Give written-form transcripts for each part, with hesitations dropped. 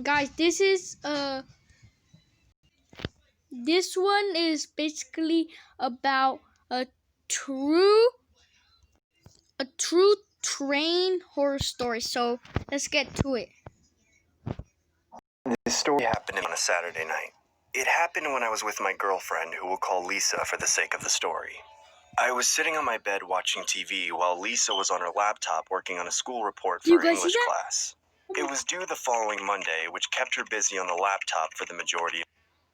Guys, this one is basically about a true a true train horror story. So let's get to it. This story happened on a Saturday night. It happened when I was with my girlfriend, who we'll call Lisa for the sake of the story. I was sitting on my bed watching TV while Lisa was on her laptop working on a school report for You her guys see English that? class. It was due the following Monday, which kept her busy on the laptop for the majority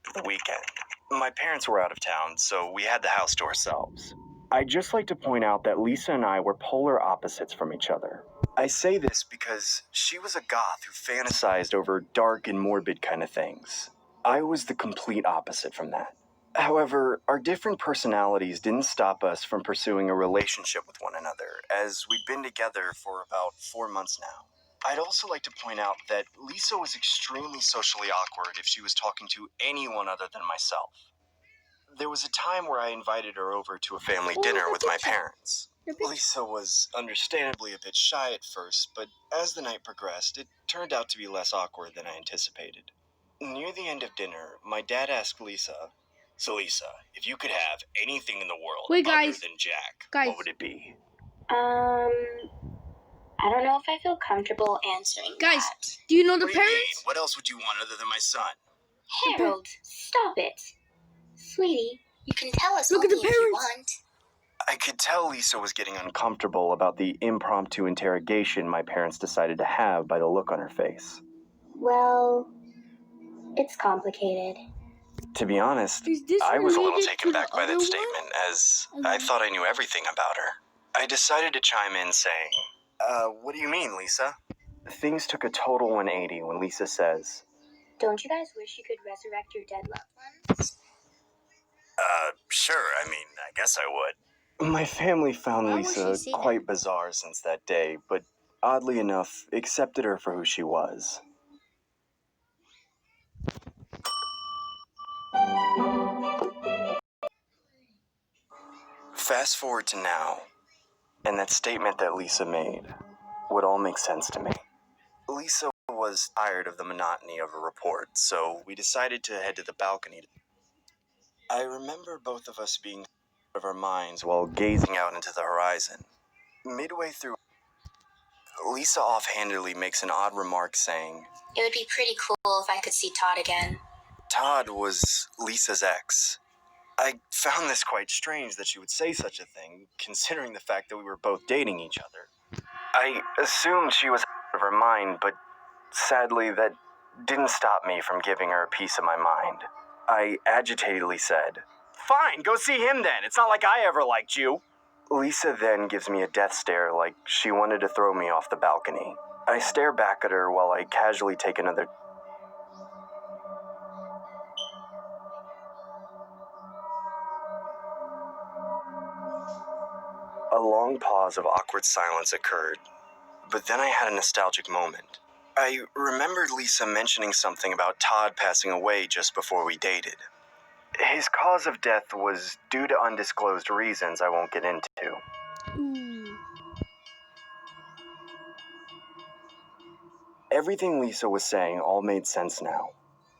of the weekend. My parents were out of town, so we had the house to ourselves. I'd just like to point out that Lisa and I were polar opposites from each other. I say this because she was a goth who fantasized over dark and morbid kind of things. I was the complete opposite from that. However, our different personalities didn't stop us from pursuing a relationship with one another, as we'd been together for about 4 months now. I'd also like to point out that Lisa was extremely socially awkward if she was talking to anyone other than myself. There was a time where I invited her over to a family dinner with my parents. Lisa was understandably a bit shy at first, but as the night progressed, it turned out to be less awkward than I anticipated. Near the end of dinner, my dad asked Lisa, "So Lisa, if you could have anything in the world other than Jack, what would it be?" I don't know if I feel comfortable answering Guys, that. do you know the What do you mean? parents? What else would you want other than my son? Harold, stop it. Sweetie, you can tell us Look at only the if you parents. want. I could tell Lisa was getting uncomfortable about the impromptu interrogation my parents decided to have by the look on her face. Well, it's complicated. To be honest, Is this I was a little related taken to the back by other that one? statement, as I thought I knew everything about her. I decided to chime in saying, what do you mean, Lisa? Things took a total 180 when Lisa says, Don't you guys wish you could resurrect your dead loved ones? Sure, I mean, I guess I would. My family found Why would she Lisa say quite bizarre since that day, but oddly enough, accepted her for who she was. Fast forward to now, and that statement that Lisa made would all make sense to me. Lisa was tired of the monotony of her report, so we decided to head to the balcony. I remember both of us being out of our minds while gazing out into the horizon. Midway through, Lisa offhandedly makes an odd remark saying, It would be pretty cool if I could see Todd again. Todd was Lisa's ex. I found this quite strange that she would say such a thing, considering the fact that we were both dating each other. I assumed she was out of her mind, but sadly, that didn't stop me from giving her a piece of my mind. I agitatedly said, "Fine, go see him then. It's not like I ever liked you." Lisa then gives me a death stare like she wanted to throw me off the balcony. I stare back at her while I casually take another. A long pause of awkward silence occurred, but then I had a nostalgic moment. I remembered Lisa mentioning something about Todd passing away just before we dated. His cause of death was due to undisclosed reasons I won't get into. Ooh. Everything Lisa was saying all made sense now.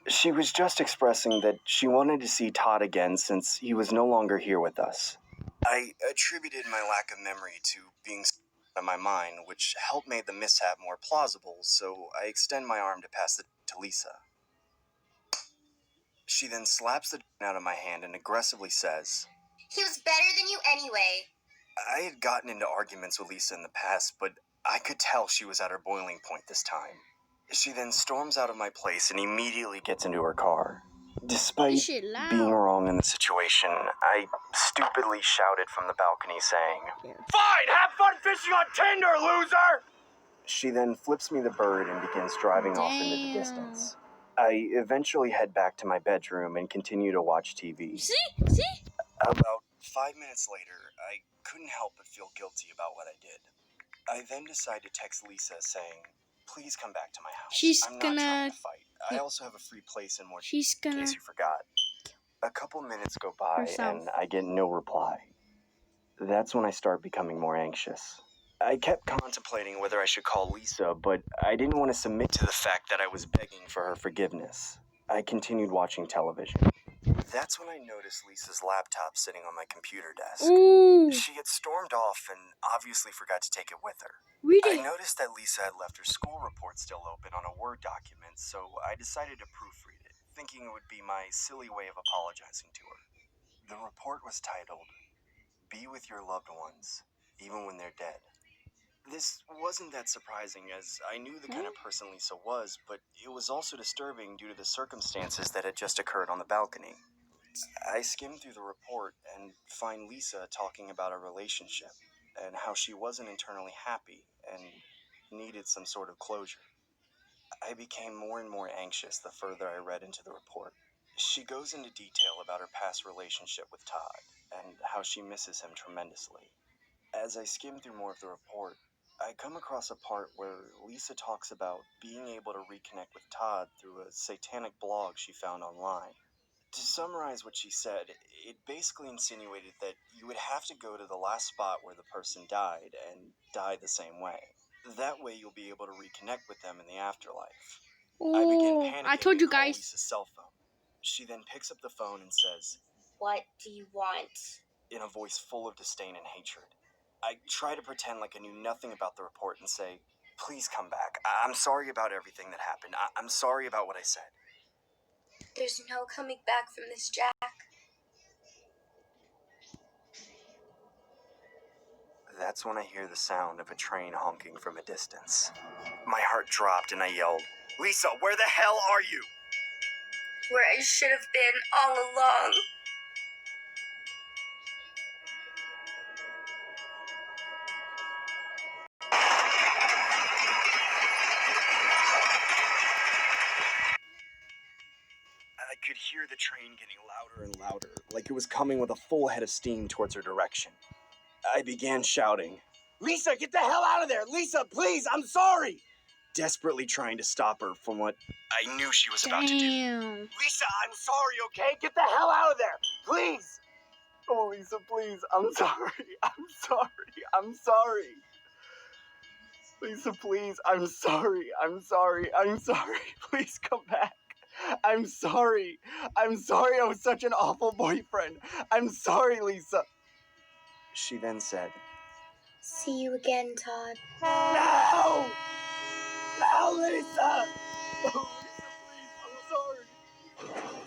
She was just expressing that she wanted to see Todd again since he was no longer here with us. I attributed my lack of memory to being on my mind, which helped make the mishap more plausible, so I extend my arm to pass it to Lisa. She then slaps the out of my hand and aggressively says, He was better than you anyway. I had gotten into arguments with Lisa in the past, but I could tell she was at her boiling point this time. She then storms out of my place and immediately gets into her car. Despite This shit loud. being wrong in the situation, I stupidly shouted from the balcony saying, "Fine, have fun fishing on Tinder, loser!" She then flips me the bird and begins driving off into the Damn. distance. I eventually head back to my bedroom and continue to watch TV. See? About 5 minutes later, I couldn't help but feel guilty about what I did. I then decide to text Lisa saying, "Please come back to my house. She's I'm not gonna- trying to fight. I also have a free place in She's in gonna case you forgot." A couple minutes go by herself. and I get no reply. That's when I start becoming more anxious. I kept contemplating whether I should call Lisa, but I didn't want to submit to the fact that I was begging for her forgiveness. I continued watching television. That's when I noticed Lisa's laptop sitting on my computer desk. Ooh. She had stormed off and obviously forgot to take it with her. Read I it. noticed that Lisa had left her school report still open on a Word document, so I decided to proofread it, thinking it would be my silly way of apologizing to her. The report was titled, "Be with your loved ones, even when they're dead." This wasn't that surprising, as I knew the kind of person Lisa was, but it was also disturbing due to the circumstances that had just occurred on the balcony. I skimmed through the report and find Lisa talking about a relationship and how she wasn't internally happy and needed some sort of closure. I became more and more anxious the further I read into the report. She goes into detail about her past relationship with Todd and how she misses him tremendously. As I skim through more of the report, I come across a part where Lisa talks about being able to reconnect with Todd through a satanic blog she found online. To summarize what she said, it basically insinuated that you would have to go to the last spot where the person died and die the same way. That way you'll be able to reconnect with them in the afterlife. I begin Oh, I panicking told and you call guys. Lisa's cell phone. She then picks up the phone and says, What do you want? in a voice full of disdain and hatred. I try to pretend like I knew nothing about the report and say, "Please come back. I'm sorry about everything that happened. I'm sorry about what I said." There's no coming back from this, Jack. That's when I hear the sound of a train honking from a distance. My heart dropped and I yelled, "Lisa, where the hell are you?" Where I should have been all along. I could hear the train getting louder and louder, like it was coming with a full head of steam towards her direction. I began shouting, "Lisa, get the hell out of there! Lisa, please, I'm sorry!" Desperately trying to stop her from what I knew she was about to do. Damn. "Lisa, I'm sorry, okay? Get the hell out of there, please!" "Oh, Lisa, please, I'm sorry. I'm sorry. I'm sorry. Lisa, please, I'm sorry. I'm sorry. I'm sorry. Please come back. I'm sorry. I'm sorry I was such an awful boyfriend. I'm sorry, Lisa." She then said, See you again, Todd. "No! No, Lisa! No, Lisa, please, I'm sorry."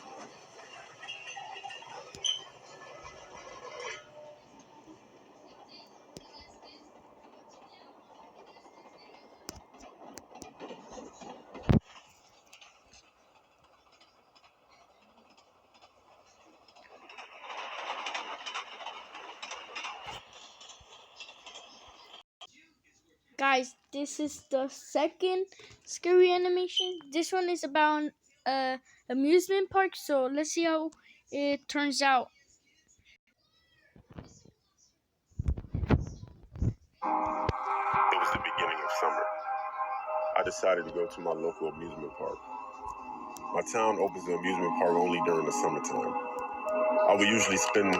Guys, this is the second scary animation. This one is about an amusement park, so let's see how it turns out. It was the beginning of summer. I decided to go to my local amusement park. My town opens the amusement park only during the summertime. I would usually spend,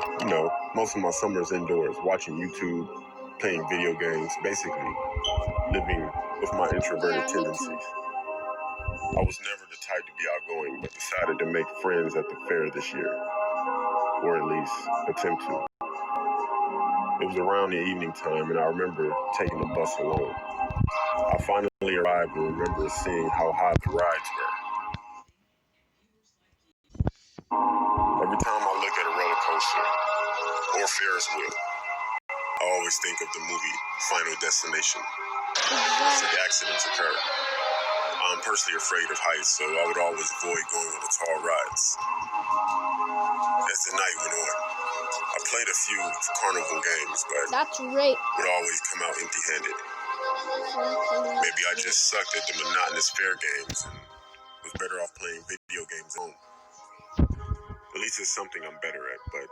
most of my summers indoors, watching YouTube, playing video games, basically living with my introverted Yeah, me tendencies. too. I was never the type to be outgoing, but decided to make friends at the fair this year, or at least attempt to. It was around the evening time, and I remember taking the bus alone. I finally arrived and remember seeing how high the rides were. Every time I look at a roller coaster or Ferris wheel, I always think of the movie Final Destination. Freak accidents occur. I'm personally afraid of heights, so I would always avoid going on the tall rides. As the night went on, I played a few carnival games, but That's rape. would always come out empty-handed. Maybe I just sucked at the monotonous fair games and was better off playing video games at home. At least it's something I'm better at, but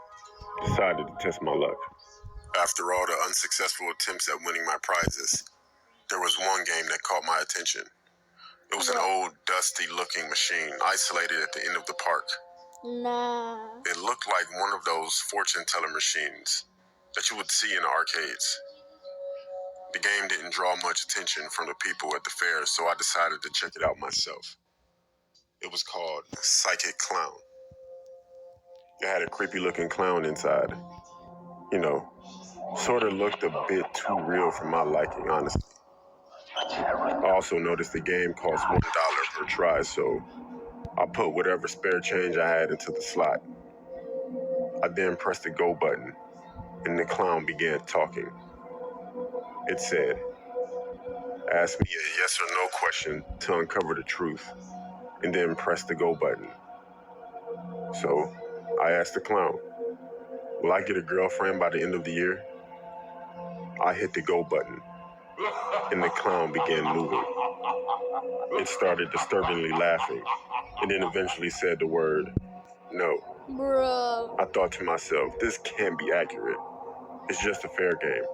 decided to test my luck. After all the unsuccessful attempts at winning my prizes, there was one game that caught my attention. It was an old, dusty-looking machine isolated at the end of the park. Nah. It looked like one of those fortune teller machines that you would see in the arcades. The game didn't draw much attention from the people at the fair, so I decided to check it out myself. It was called Psychic Clown. It had a creepy looking clown inside. You know, sort of looked a bit too real for my liking, honestly. I also noticed the game cost $1 per try, so I put whatever spare change I had into the slot. I then pressed the go button, and the clown began talking. It said, "Ask me a yes or no question to uncover the truth, and then press the go button." So I asked the clown, "Will I get a girlfriend by the end of the year?" I hit the go button, and the clown began moving. It started disturbingly laughing, and then eventually said the word, "No." Bro. I thought to myself, this can't be accurate. It's just a fair game.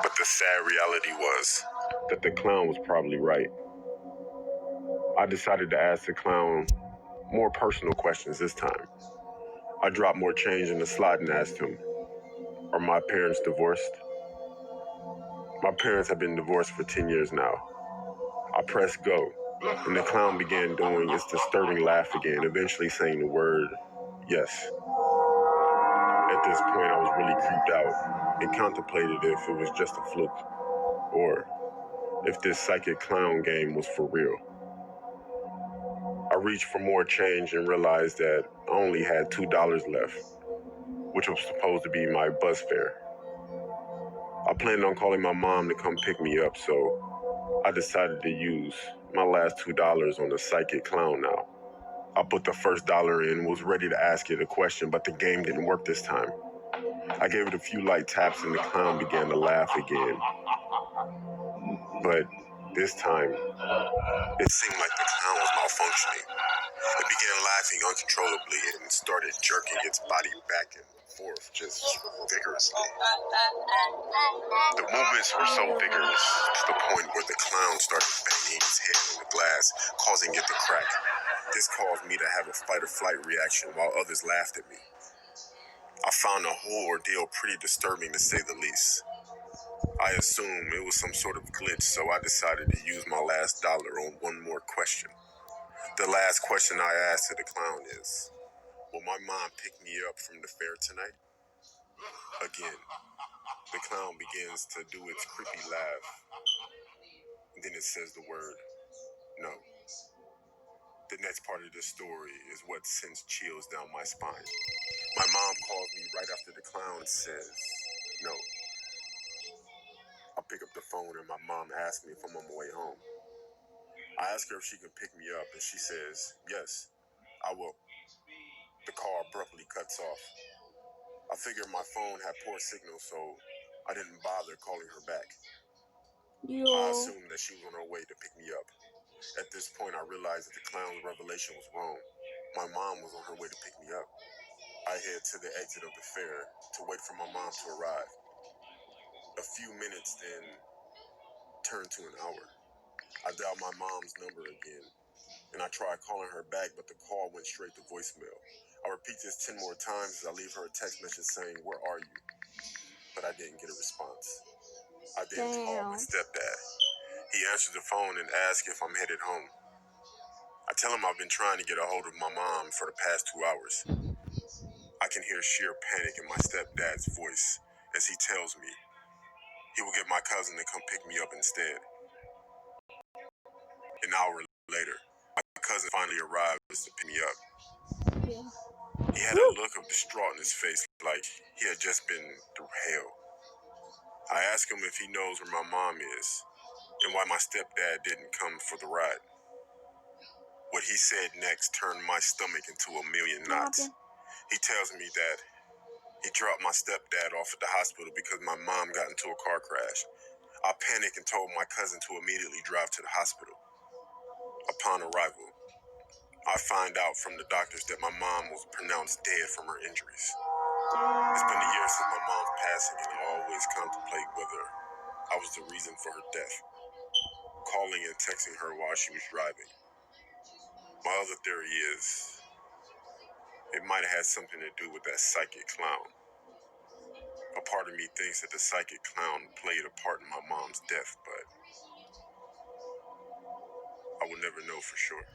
But the sad reality was that the clown was probably right. I decided to ask the clown more personal questions this time. I dropped more change in the slot and asked him, "Are my parents divorced?" "My parents have been divorced for 10 years now." I pressed go, and the clown began doing his disturbing laugh again, eventually saying the word, "Yes." At this point, I was really creeped out and contemplated if it was just a fluke, or if this psychic clown game was for real. I reached for more change and realized that I only had $2 left, which was supposed to be my bus fare. I planned on calling my mom to come pick me up, so I decided to use my last $2 on the psychic clown now. I put the first dollar in, was ready to ask it a question, but the game didn't work this time. I gave it a few light taps and the clown began to laugh again. But this time, it seemed like the clown was malfunctioning. It began laughing uncontrollably and started jerking its body back and forth just vigorously. The movements were so vigorous to the point where the clown started banging his head on the glass, causing it to crack. This caused me to have a fight or flight reaction while others laughed at me. I found the whole ordeal pretty disturbing to say the least. I assumed it was some sort of glitch, so I decided to use my last dollar on one more question. The last question I asked of the clown is, "Will my mom pick me up from the fair tonight?" Again, the clown begins to do its creepy laugh. Then it says the word, "No." The next part of this story is what sends chills down my spine. My mom calls me right after the clown says, "No." I pick up the phone and my mom asks me if I'm on my way home. I ask her if she can pick me up and she says, "Yes, I will." The call abruptly cuts off. I figured my phone had poor signal, so I didn't bother calling her back. I Yo. assumed that she was on her way to pick me up. At this point, I realized that the clown's revelation was wrong. My mom was on her way to pick me up. I head to the exit of the fair to wait for my mom to arrive. A few minutes then turned to an hour. I dial my mom's number again, and I try calling her back, but the call went straight to voicemail. I repeat this 10 more times as I leave her a text message saying, "Where are you?" But I didn't get a response. I then called my Damn. stepdad. He answers the phone and asks if I'm headed home. I tell him I've been trying to get a hold of my mom for the past 2 hours. I can hear sheer panic in my stepdad's voice as he tells me he will get my cousin to come pick me up instead. An hour later, my cousin finally arrives to pick me up. Yeah. He had a look of distraught in his face, like he had just been through hell. I asked him if he knows where my mom is and why my stepdad didn't come for the ride. What he said next turned my stomach into a million What knots. happened? He tells me that he dropped my stepdad off at the hospital because my mom got into a car crash. I panicked and told my cousin to immediately drive to the hospital. Upon arrival, I find out from the doctors that my mom was pronounced dead from her injuries. It's been a year since my mom's passing, and I always contemplate whether I was the reason for her death, calling and texting her while she was driving. My other theory is it might have had something to do with that psychic clown. part of me thinks that the psychic clown played a part in my mom's death, but I will never know for sure.